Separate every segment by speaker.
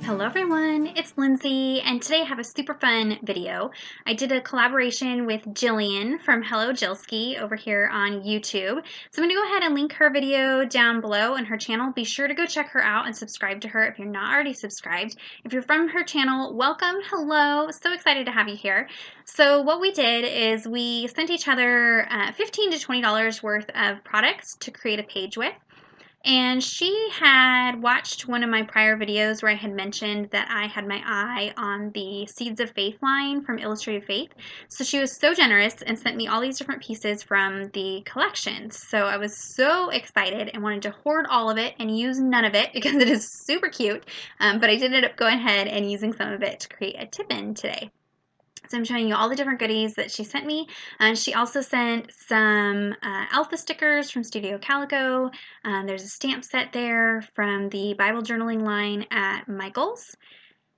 Speaker 1: Hello everyone, it's Lindsay, and today I have a super fun video. I did a collaboration with Jillian from HelloJillsky over here on YouTube. So I'm going to go ahead and link her video down below on her channel. Be sure to go check her out and subscribe to her if you're not already subscribed. If you're from her channel, welcome, hello, so excited to have you here. So what we did is we sent each other $15 to $20 worth of products to create a page with. And she had watched one of my prior videos where I had mentioned that I had my eye on the Seeds of Faith line from Illustrated Faith. So she was so generous and sent me all these different pieces from the collection. So I was so excited and wanted to hoard all of it and use none of it because it is super cute. But I did end up going ahead and using some of it to create a tip-in today. So I'm showing you all the different goodies that she sent me. She also sent some alpha stickers from Studio Calico. There's a stamp set there from the Bible journaling line at Michael's.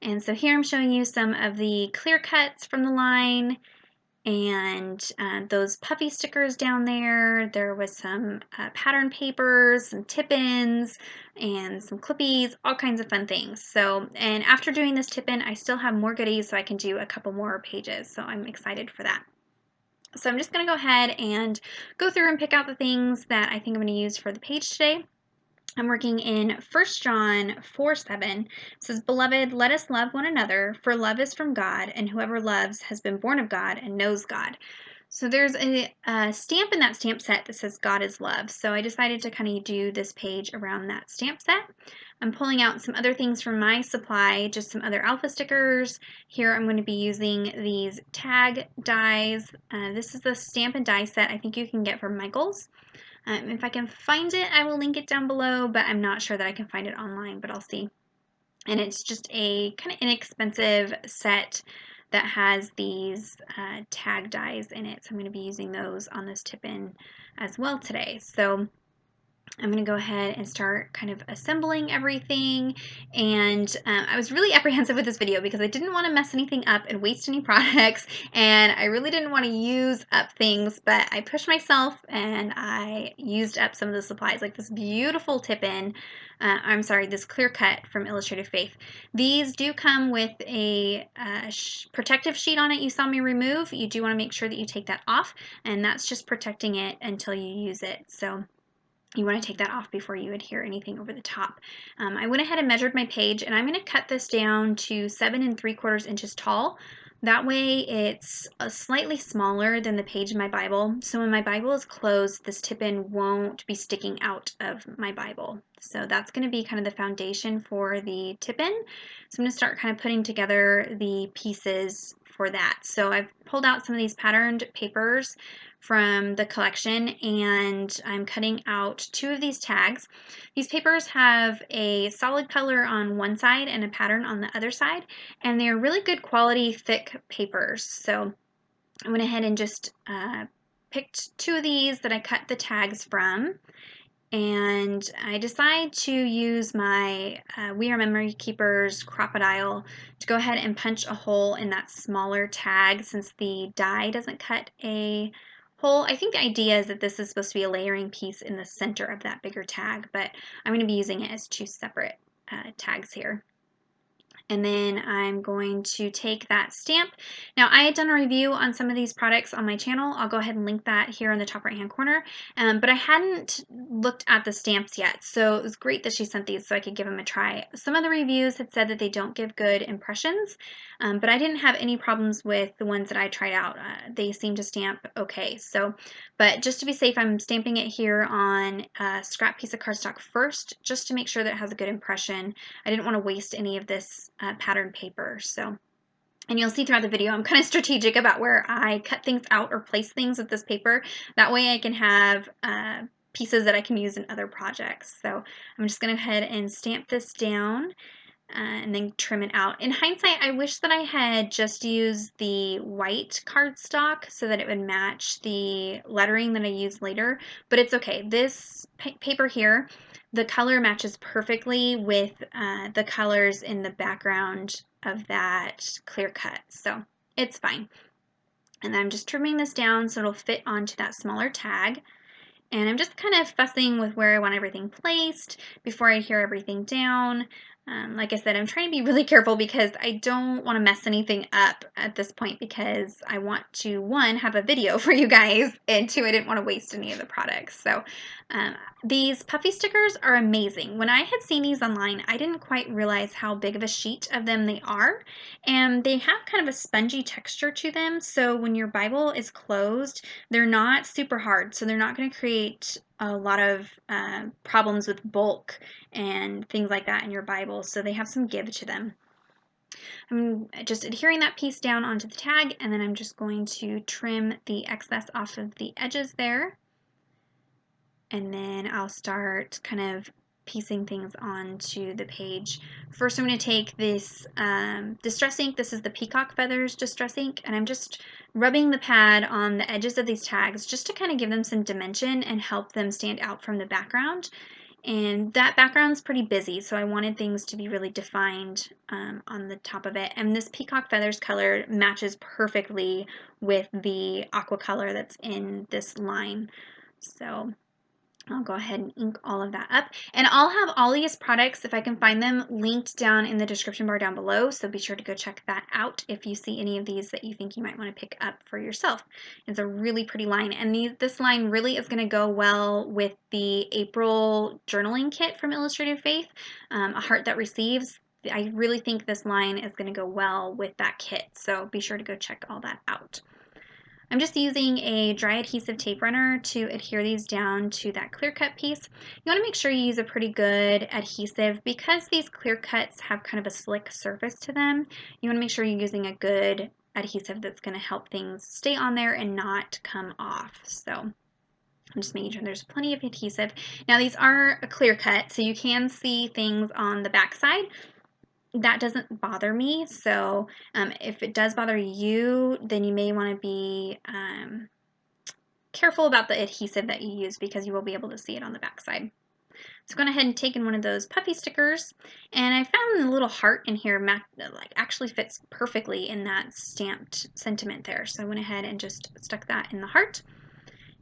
Speaker 1: And so here I'm showing you some of the clear cuts from the line and those puffy stickers down there. There was some pattern papers, some tip-ins, and some clippies, all kinds of fun things. So, and after doing this tip-in, I still have more goodies, so I can do a couple more pages. So I'm excited for that. So I'm just going to go ahead and go through and pick out the things that I think I'm going to use for the page today. I'm working in 1 John 4:7. It says, "Beloved, let us love one another, for love is from God, and whoever loves has been born of God and knows God." So there's a stamp in that stamp set that says God is love. So I decided to kind of do this page around that stamp set. I'm pulling out some other things from my supply, just some other alpha stickers. Here I'm going to be using these tag dies. This is the stamp and die set I think you can get from Michael's. If I can find it, I will link it down below, but I'm not sure that I can find it online, but I'll see. And it's just a kind of inexpensive set that has these tag dies in it. So I'm going to be using those on this tip-in as well today. So I'm going to go ahead and start kind of assembling everything. And I was really apprehensive with this video because I didn't want to mess anything up and waste any products. And I really didn't want to use up things, but I pushed myself and I used up some of the supplies, like this beautiful tip-in. This clear cut from Illustrated Faith. These do come with a protective sheet on it you saw me remove. You do want to make sure that you take that off, and that's just protecting it until you use it. So you want to take that off before you adhere anything over the top. I went ahead and measured my page, and I'm going to cut this down to 7 3/4 inches tall. That way it's slightly smaller than the page in my Bible. So when my Bible is closed, this tip-in won't be sticking out of my Bible. So that's going to be kind of the foundation for the tip-in. So I'm going to start kind of putting together the pieces for that. So I've pulled out some of these patterned papers from the collection, and I'm cutting out 2 of these tags. These papers have a solid color on one side and a pattern on the other side, and they're really good quality thick papers. So I went ahead and just picked 2 of these that I cut the tags from, and I decided to use my We Are Memory Keepers Crocodile to go ahead and punch a hole in that smaller tag since the die doesn't cut a hole. I think the idea is that this is supposed to be a layering piece in the center of that bigger tag, but I'm going to be using it as 2 separate tags here. And then I'm going to take that stamp. Now, I had done a review on some of these products on my channel. I'll go ahead and link that here in the top right-hand corner. But I hadn't looked at the stamps yet, so it was great that she sent these so I could give them a try. Some of the reviews had said that they don't give good impressions, but I didn't have any problems with the ones that I tried out. They seem to stamp okay. So, but just to be safe, I'm stamping it here on a scrap piece of cardstock first, just to make sure that it has a good impression. I didn't want to waste any of this pattern paper. So, and you'll see throughout the video, I'm kind of strategic about where I cut things out or place things with this paper. That way I can have pieces that I can use in other projects. So I'm just going to go ahead and stamp this down and then trim it out. In hindsight, I wish that I had just used the white cardstock so that it would match the lettering that I use later, but it's okay. This paper here, the color matches perfectly with the colors in the background of that clear cut, so it's fine. And I'm just trimming this down so it'll fit onto that smaller tag. And I'm just kind of fussing with where I want everything placed before I adhere everything down. Like I said, I'm trying to be really careful because I don't want to mess anything up at this point because I want to, one, have a video for you guys, and two, I didn't want to waste any of the products. So these puffy stickers are amazing. When I had seen these online, I didn't quite realize how big of a sheet of them they are, and they have kind of a spongy texture to them. So when your Bible is closed, they're not super hard, so they're not going to create a lot of problems with bulk and things like that in your Bible, so they have some give to them. I'm just adhering that piece down onto the tag, and then I'm just going to trim the excess off of the edges there, and then I'll start kind of piecing things onto the page. First, I'm going to take this distress ink. This is the Peacock Feathers distress ink, and I'm just rubbing the pad on the edges of these tags just to kind of give them some dimension and help them stand out from the background. And that background's pretty busy, so I wanted things to be really defined on the top of it. And this Peacock Feathers color matches perfectly with the aqua color that's in this line. So I'll go ahead and ink all of that up. And I'll have all these products, if I can find them, linked down in the description bar down below. So be sure to go check that out if you see any of these that you think you might want to pick up for yourself. It's a really pretty line. And this line really is going to go well with the April journaling kit from Illustrated Faith, A Heart That Receives. I really think this line is going to go well with that kit. So be sure to go check all that out. I'm just using a dry adhesive tape runner to adhere these down to that clear cut piece. You want to make sure you use a pretty good adhesive because these clear cuts have kind of a slick surface to them. You want to make sure you're using a good adhesive that's going to help things stay on there and not come off. So I'm just making sure there's plenty of adhesive. Now these are a clear cut, so you can see things on the back side. That doesn't bother me, so if it does bother you, then you may want to be careful about the adhesive that you use because you will be able to see it on the back side. So I'm going ahead and take in one of those puffy stickers, and I found a little heart in here that actually fits perfectly in that stamped sentiment there. So I went ahead and just stuck that in the heart.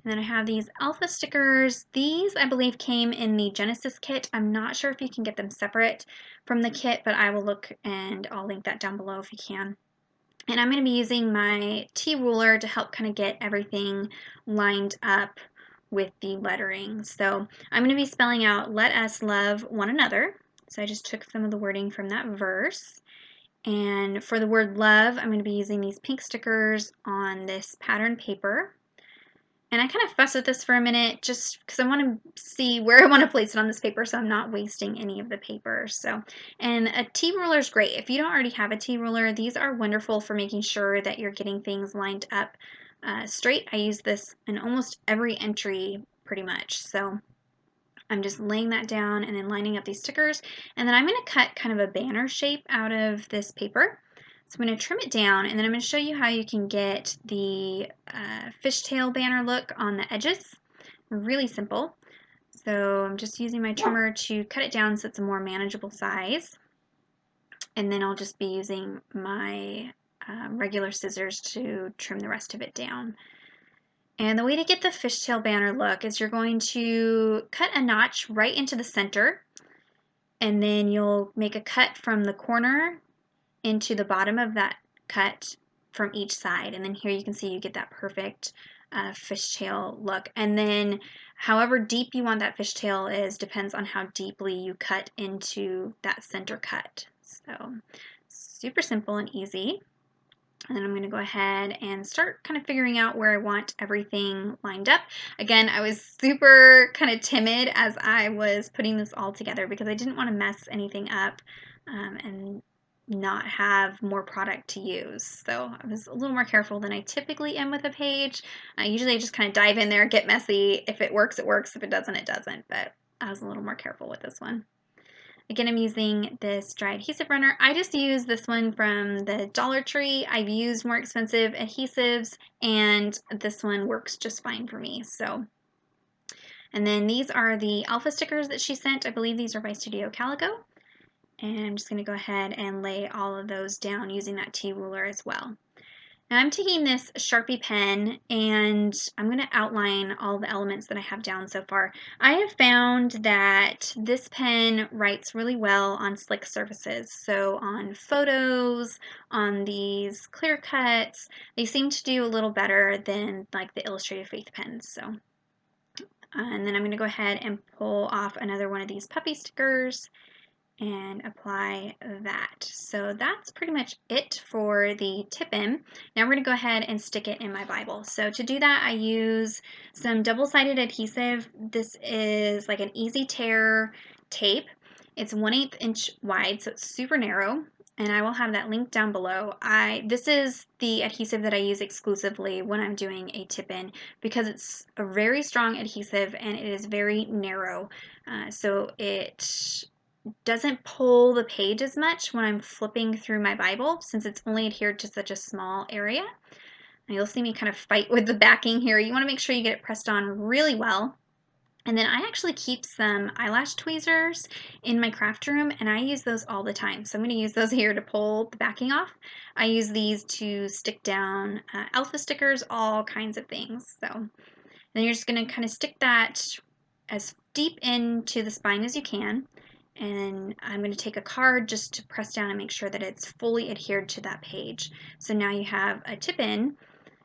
Speaker 1: And then I have these alpha stickers. These, I believe, came in the Genesis kit. I'm not sure if you can get them separate from the kit, but I will look and I'll link that down below if you can. And I'm going to be using my T-ruler to help kind of get everything lined up with the lettering. So I'm going to be spelling out, "Let us love one another." So I just took some of the wording from that verse. And for the word love, I'm going to be using these pink stickers on this pattern paper. And I kind of fuss with this for a minute just because I want to see where I want to place it on this paper so I'm not wasting any of the paper. So, and a T-ruler is great. If you don't already have a T-ruler, these are wonderful for making sure that you're getting things lined up straight. I use this in almost every entry pretty much. So I'm just laying that down and then lining up these stickers. And then I'm going to cut kind of a banner shape out of this paper. So I'm going to trim it down, and then I'm going to show you how you can get the fishtail banner look on the edges. Really simple. So I'm just using my trimmer to cut it down so it's a more manageable size. And then I'll just be using my regular scissors to trim the rest of it down. And the way to get the fishtail banner look is you're going to cut a notch right into the center, and then you'll make a cut from the corner into the bottom of that cut from each side, and then here you can see you get that perfect fishtail look. And then however deep you want that fishtail is depends on how deeply you cut into that center cut. So super simple and easy. And then I'm going to go ahead and start kind of figuring out where I want everything lined up. Again, I was super kind of timid as I was putting this all together because I didn't want to mess anything up and not have more product to use. So I was a little more careful than I typically am with a page. Usually I just kind of dive in there, get messy. If it works, it works. If it doesn't, it doesn't. But I was a little more careful with this one. Again, I'm using this dry adhesive runner. I just use this one from the Dollar Tree. I've used more expensive adhesives, and this one works just fine for me. So, and then these are the alpha stickers that she sent. I believe these are by Studio Calico. And I'm just going to go ahead and lay all of those down using that T-ruler as well. Now I'm taking this Sharpie pen and I'm going to outline all the elements that I have down so far. I have found that this pen writes really well on slick surfaces. So on photos, on these clear cuts, they seem to do a little better than like the Illustrated Faith pens. So, and then I'm going to go ahead and pull off another one of these Puffy stickers and apply that. So that's pretty much it for the tip-in. Now we're going to go ahead and stick it in my Bible. So to do that, I use some double-sided adhesive. This is like an easy tear tape. It's 1/8 inch wide, so it's super narrow, and I will have that link down below. This is the adhesive that I use exclusively when I'm doing a tip-in because it's a very strong adhesive and it is very narrow. So it doesn't pull the page as much when I'm flipping through my Bible since it's only adhered to such a small area. Now you'll see me kind of fight with the backing here. You want to make sure you get it pressed on really well. And then I actually keep some eyelash tweezers in my craft room, and I use those all the time. So I'm going to use those here to pull the backing off. I use these to stick down alpha stickers, all kinds of things. So then you're just going to kind of stick that as deep into the spine as you can. And I'm going to take a card just to press down and make sure that it's fully adhered to that page. So now you have a tip-in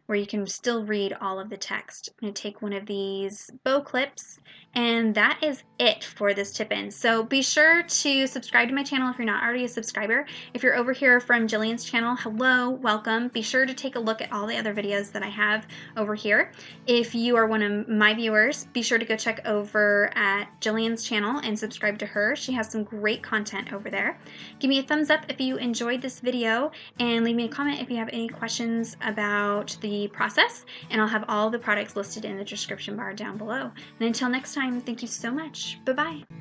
Speaker 1: where you can still read all of the text. I'm going to take one of these bow clips, and that is it for this tip-in. So be sure to subscribe to my channel if you're not already a subscriber. If you're over here from Jillian's channel, hello, welcome. Be sure to take a look at all the other videos that I have over here. If you are one of my viewers, be sure to go check over at Jillian's channel and subscribe to her. She has some great content over there. Give me a thumbs up if you enjoyed this video, and leave me a comment if you have any questions about the process, and I'll have all the products listed in the description bar down below. And until next time, thank you so much. Bye-bye.